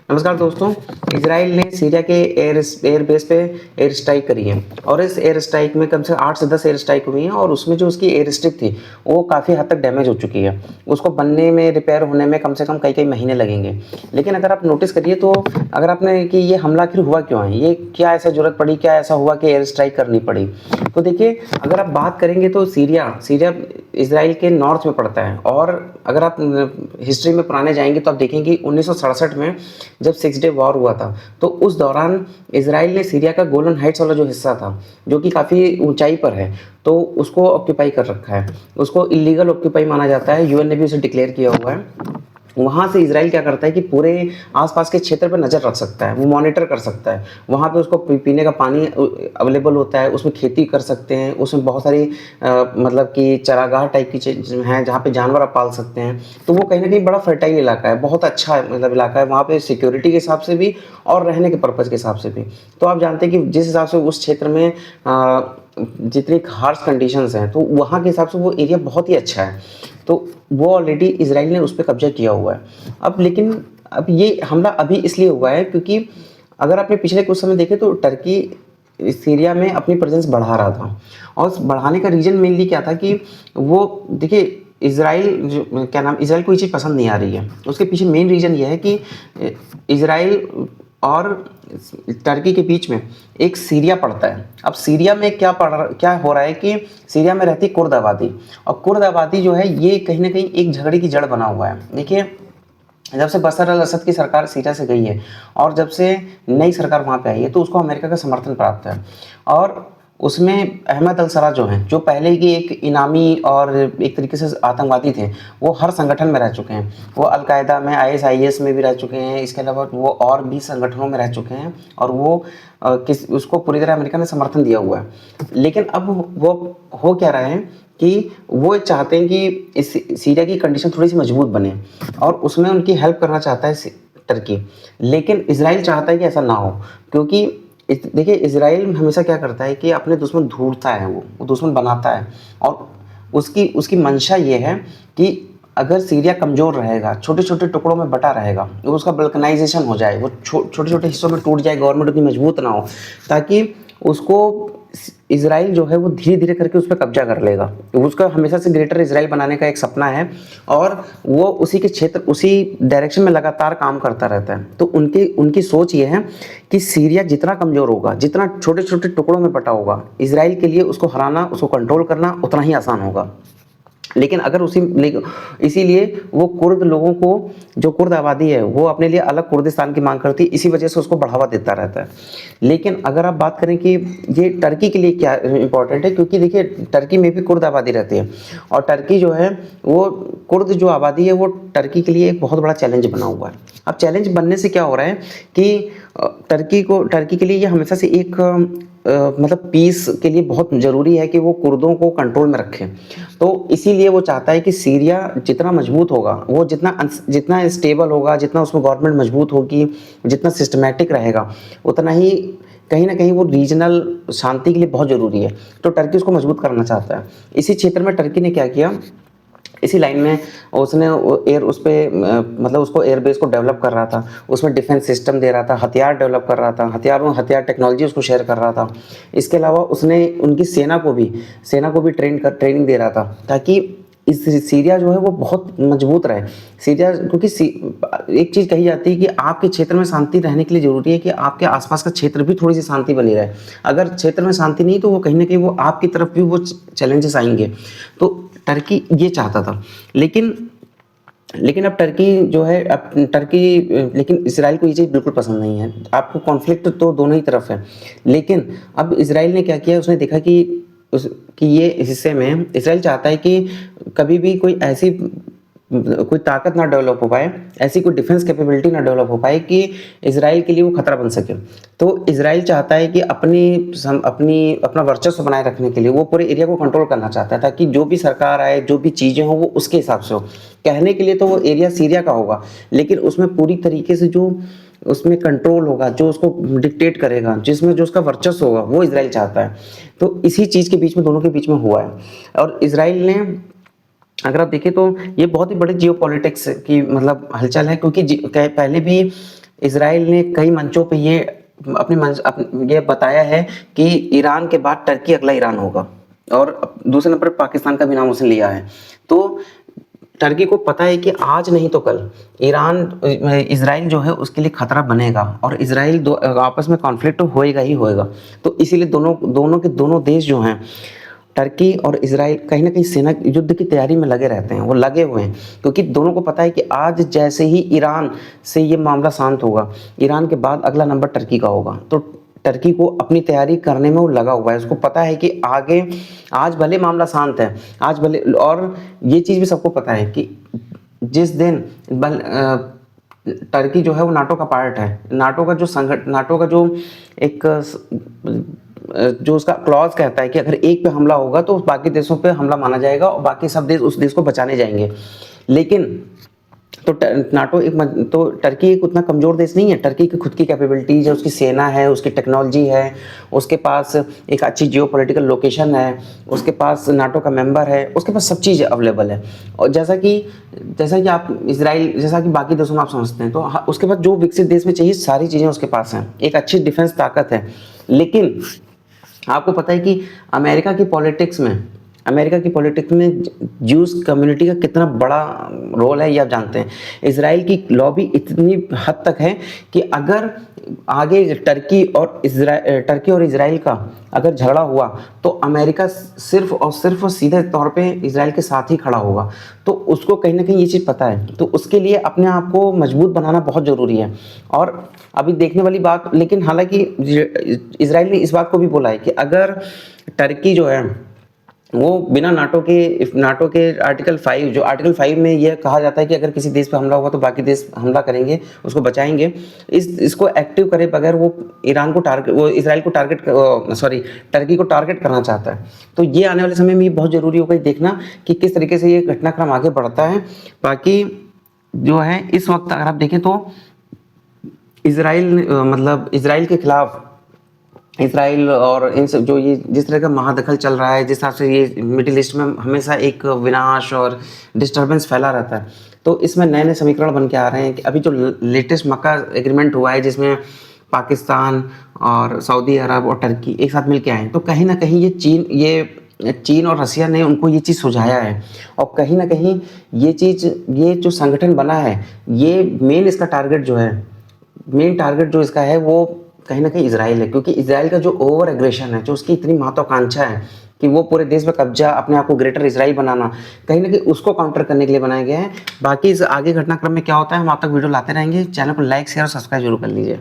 नमस्कार दोस्तों। इजराइल ने सीरिया के एयर बेस पे एयर स्ट्राइक करी है और इस एयर स्ट्राइक में कम से 8 से 10 एयर स्ट्राइक हुई हैं और उसमें जो उसकी एयर स्ट्रिप थी वो काफ़ी हद तक डैमेज हो चुकी है। उसको बनने में, रिपेयर होने में कम से कम कई महीने लगेंगे। लेकिन अगर आप नोटिस करिए तो अगर आपने कि ये हमला आखिर हुआ क्यों है, ये क्या ऐसा ज़रूरत पड़ी, क्या ऐसा हुआ कि एयर स्ट्राइक करनी पड़ी। तो देखिए, अगर आप बात करेंगे तो सीरिया सीरिया इजराइल के नॉर्थ में पड़ता है और अगर आप हिस्ट्री में पुराने जाएंगे तो आप देखेंगे 1967 में जब 6 डे वॉर हुआ था तो उस दौरान इजराइल ने सीरिया का गोलन हाइट्स वाला जो हिस्सा था, जो कि काफ़ी ऊंचाई पर है, तो उसको ऑक्यूपाई कर रखा है। उसको इलीगल ऑक्यूपाई माना जाता है, यूएन ने भी उसे डिक्लेयर किया हुआ है। वहाँ से इजराइल क्या करता है कि पूरे आसपास के क्षेत्र पर नज़र रख सकता है, वो मॉनिटर कर सकता है। वहाँ पे उसको पीने का पानी अवेलेबल होता है, उसमें खेती कर सकते हैं, उसमें बहुत सारी मतलब कि चरागाह टाइप की चीज़ हैं जहाँ पे जानवर आप पाल सकते हैं। तो वो कहीं ना कहीं बड़ा फर्टाइल इलाका है, बहुत अच्छा मतलब इलाका है वहाँ पे, सिक्योरिटी के हिसाब से भी और रहने के पर्पज़ के हिसाब से भी। तो आप जानते हैं कि जिस हिसाब से उस क्षेत्र में जितनी हार्श कंडीशंस हैं तो वहाँ के हिसाब से वो एरिया बहुत ही अच्छा है। तो वो ऑलरेडी इजराइल ने उस पर कब्जा किया हुआ है। अब लेकिन अब ये हमला अभी इसलिए हुआ है क्योंकि अगर आपने पिछले कुछ समय देखे तो टर्की सीरिया में अपनी प्रेजेंस बढ़ा रहा था और उस बढ़ाने का रीज़न मेनली क्या था कि वो देखिए, इजराइल क्या नाम, इजराइल को ये चीज़ पसंद नहीं आ रही है। उसके पीछे मेन रीज़न ये है कि इजराइल और टर्की के बीच में एक सीरिया पड़ता है। अब सीरिया में क्या हो रहा है कि सीरिया में रहती कुर्द आबादी, और कुर्द आबादी जो है ये कहीं ना कहीं एक झगड़े की जड़ बना हुआ है। देखिए, जब से बशर अल असद की सरकार सीरिया से गई है और जब से नई सरकार वहाँ पे आई है तो उसको अमेरिका का समर्थन प्राप्त है। और उसमें अहमद अल सरा जो हैं, जो पहले की एक इनामी और एक तरीके से आतंकवादी थे, वो हर संगठन में रह चुके हैं। वो अलकायदा में, ISIS में भी रह चुके हैं, इसके अलावा वो और भी संगठनों में रह चुके हैं और वो उसको पूरी तरह अमेरिका ने समर्थन दिया हुआ है। लेकिन अब वो हो क्या रहे हैं कि वो चाहते हैं कि इस सीरिया की कंडीशन थोड़ी सी मजबूत बने और उसमें उनकी हेल्प करना चाहता है टर्की। लेकिन इसराइल चाहता है कि ऐसा ना हो, क्योंकि देखिए, इसराइल हमेशा क्या करता है कि अपने दुश्मन ढूंढता है, वो दुश्मन बनाता है और उसकी उसकी मंशा ये है कि अगर सीरिया कमज़ोर रहेगा, छोटे छोटे टुकड़ों में बटा रहेगा, वो उसका बल्कनाइजेशन हो जाए, वो छोटे छोटे हिस्सों में टूट जाए, गवर्नमेंट उतनी मजबूत ना हो, ताकि उसको इजराइल जो है वो धीरे धीरे करके उस पर कब्जा कर लेगा। उसका हमेशा से ग्रेटर इजराइल बनाने का एक सपना है और वो उसी के क्षेत्र, उसी डायरेक्शन में लगातार काम करता रहता है। तो उनकी सोच ये है कि सीरिया जितना कमज़ोर होगा, जितना छोटे छोटे टुकड़ों में बटा होगा, इजराइल के लिए उसको हराना, उसको कंट्रोल करना उतना ही आसान होगा। लेकिन अगर इसीलिए वो कुर्द लोगों को, जो कुर्द आबादी है वो अपने लिए अलग कुर्दिस्तान की मांग करती है, इसी वजह से उसको बढ़ावा देता रहता है। लेकिन अगर आप बात करें कि ये टर्की के लिए क्या इंपॉर्टेंट है, क्योंकि देखिए टर्की में भी कुर्द आबादी रहती है और टर्की जो है वो, कुर्द जो आबादी है वो टर्की के लिए एक बहुत बड़ा चैलेंज बना हुआ है। अब चैलेंज बनने से क्या हो रहा है कि टर्की के लिए ये हमेशा से एक मतलब पीस के लिए बहुत ज़रूरी है कि वो कुर्दों को कंट्रोल में रखें। तो इसीलिए वो चाहता है कि सीरिया जितना मजबूत होगा, वो जितना स्टेबल होगा, जितना उसमें गवर्नमेंट मजबूत होगी, जितना सिस्टमेटिक रहेगा, उतना ही कहीं ना कहीं वो रीजनल शांति के लिए बहुत ज़रूरी है। तो टर्की उसको मजबूत करना चाहता है। इसी क्षेत्र में टर्की ने क्या किया, इसी लाइन में उसने उस पे मतलब उसको एयरबेस को डेवलप कर रहा था, उसमें डिफेंस सिस्टम दे रहा था, हथियार डेवलप कर रहा था, हथियार टेक्नोलॉजी उसको शेयर कर रहा था। इसके अलावा उसने उनकी सेना को भी ट्रेनिंग दे रहा था, ताकि इस सीरिया जो है वो बहुत मजबूत रहे। सीरिया, क्योंकि एक चीज़ कही जाती है कि आपके क्षेत्र में शांति रहने के लिए ज़रूरी है कि आपके आसपास का क्षेत्र भी थोड़ी सी शांति बनी रहे। अगर क्षेत्र में शांति नहीं तो वो कहीं ना कहीं वो आपकी तरफ भी वो चैलेंजेस आएंगे। तो टर्की ये चाहता था। लेकिन अब टर्की जो है, लेकिन इसराइल को ये चीज़ बिल्कुल पसंद नहीं है। आपको कॉन्फ्लिक्ट तो दोनों ही तरफ है, लेकिन अब इसराइल ने क्या किया, उसने देखा कि ये हिस्से में इसराइल चाहता है कि कभी भी कोई ताकत ना डेवलप हो पाए, ऐसी कोई डिफेंस कैपेबिलिटी ना डेवलप हो पाए कि इसराइल के लिए वो खतरा बन सके। तो इसराइल चाहता है कि अपना वर्चस्व बनाए रखने के लिए वो पूरे एरिया को कंट्रोल करना चाहता है, ताकि जो भी सरकार आए, जो भी चीज़ें हो वो उसके हिसाब से हो। कहने के लिए तो वो एरिया सीरिया का होगा, लेकिन उसमें पूरी तरीके से जो उसमें कंट्रोल होगा, जो उसको डिक्टेट करेगा, जिसमें जो उसका वर्चस्व होगा, वो इसराइल चाहता है। तो इसी चीज़ के बीच में, दोनों के बीच में हुआ है। और इसराइल ने, अगर आप देखें तो ये बहुत ही बड़ी जियोपॉलिटिक्स की मतलब हलचल है, क्योंकि पहले भी इसराइल ने कई मंचों पे ये ये बताया है कि ईरान के बाद टर्की अगला ईरान होगा, और दूसरे नंबर पर पाकिस्तान का भी नाम उसने लिया है। तो टर्की को पता है कि आज नहीं तो कल ईरान इसराइल जो है उसके लिए खतरा बनेगा, और इसराइल आपस में कॉन्फ्लिक्ट तो होएगा ही होएगा। तो इसीलिए दोनों देश जो हैं, टर्की और इसराइल, कहीं ना कहीं सेना युद्ध की तैयारी में लगे रहते हैं, वो लगे हुए हैं, क्योंकि दोनों को पता है कि आज जैसे ही ईरान से ये मामला शांत होगा, ईरान के बाद अगला नंबर टर्की का होगा। तो टर्की को अपनी तैयारी करने में वो लगा हुआ है, उसको पता है कि आगे, आज भले मामला शांत है, आज भले, और ये चीज़ भी सबको पता है कि जिस दिन टर्की जो है वो नाटो का पार्ट है, नाटो का जो एक जो उसका क्लॉज कहता है कि अगर एक पे हमला होगा तो बाकी देशों पे हमला माना जाएगा और बाकी सब देश उस देश को बचाने जाएंगे। लेकिन तो टर्की एक उतना कमज़ोर देश नहीं है। टर्की की खुद की कैपेबिलिटीज है, उसकी सेना है, उसकी टेक्नोलॉजी है, उसके पास एक अच्छी जियोपॉलिटिकल लोकेशन है, उसके पास नाटो का मेंबर है, उसके पास सब चीज़ अवेलेबल है। और जैसा कि आप इसराइल, जैसा कि बाकी देशों में आप समझते हैं, तो उसके पास जो विकसित देश में चाहिए सारी चीज़ें उसके पास हैं, एक अच्छी डिफेंस ताकत है। लेकिन आपको पता है कि अमेरिका की पॉलिटिक्स में ज्यूस कम्युनिटी का कितना बड़ा रोल है, ये आप जानते हैं। इजराइल की लॉबी इतनी हद तक है कि अगर आगे टर्की और इजराइल का अगर झगड़ा हुआ तो अमेरिका सिर्फ और सीधे तौर पे इजराइल के साथ ही खड़ा होगा। तो उसको कहीं ना कहीं ये चीज़ पता है, तो उसके लिए अपने आप को मजबूत बनाना बहुत ज़रूरी है। और अभी देखने वाली बात, लेकिन हालांकि इजराइल ने इस बात को भी बोला है कि अगर टर्की जो है वो बिना नाटो के आर्टिकल 5 में यह कहा जाता है कि अगर किसी देश पे हमला होगा तो बाकी देश हमला करेंगे, उसको बचाएंगे, इसको एक्टिव करे बगैर वो टर्की को टारगेट करना चाहता है। तो ये आने वाले समय में ये बहुत ज़रूरी होगा देखना कि किस तरीके से ये घटनाक्रम आगे बढ़ता है। बाकी जो है इस वक्त अगर आप देखें तो इसराइल के खिलाफ, इसराइल और इन सब जो ये जिस तरह का महादखल चल रहा है, जिस हिसाब से ये मिडिल ईस्ट में हमेशा एक विनाश और डिस्टर्बेंस फैला रहता है, तो इसमें नए नए समीकरण बन के आ रहे हैं कि अभी जो लेटेस्ट मक्का एग्रीमेंट हुआ है जिसमें पाकिस्तान और सऊदी अरब और टर्की एक साथ मिल के आए हैं, तो कहीं ना कहीं ये चीन और रसिया ने उनको ये चीज़ सुझाया है, और कहीं ना कहीं ये जो संगठन बना है, ये मेन टारगेट जो इसका है वो कहीं ना कहीं इसराइल है। क्योंकि इसराइल का जो ओवर एग्रेशन है, जो उसकी इतनी महत्वाकांक्षा है कि वो पूरे देश में कब्जा, अपने आप को ग्रेटर इसराइल बनाना, कहीं ना कहीं उसको काउंटर करने के लिए बनाया गया है। बाकी इस आगे घटनाक्रम में क्या होता है हम आप तक वीडियो लाते रहेंगे। चैनल को लाइक शेयर और सब्सक्राइब जरूर कर लीजिए।